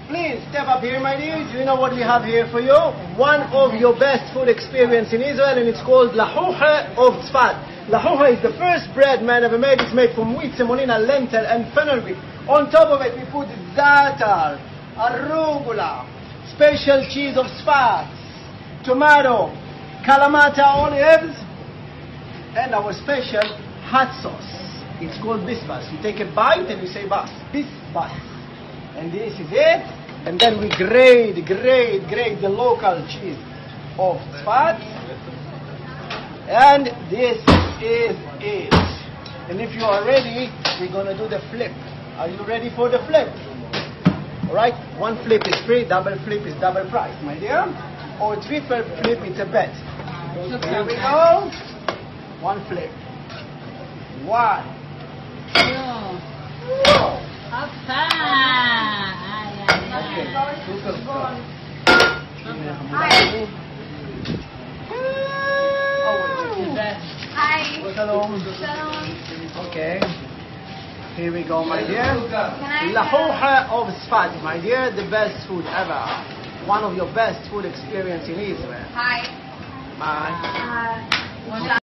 Please step up here, my dears. You know what we have here for you? One of your best food experience in Israel, and it's called Lahouha of Tzfat. Lahouha is the first bread man ever made. It's made from wheat, semolina, lentil, and fennel wheat. On top of it, we put za'atar, arugula, special cheese of Tzfat, tomato, kalamata olives, and our special hot sauce. It's called bisbas. You take a bite and you say bas, bisbas. And this is it. And then we grate the local cheese of Tzfat. And this is it. And if you are ready, we're going to do the flip. Are you ready for the flip? Alright? One flip is free, double flip is double price, my dear. Or triple flip, it's a bet. Here we go. One flip. One. Two. Hi. Shalom. Okay. Here we go, my dear. Lahouha of Tzfat, my dear, the best food ever. One of your best food experience in Israel. Hi. Bye.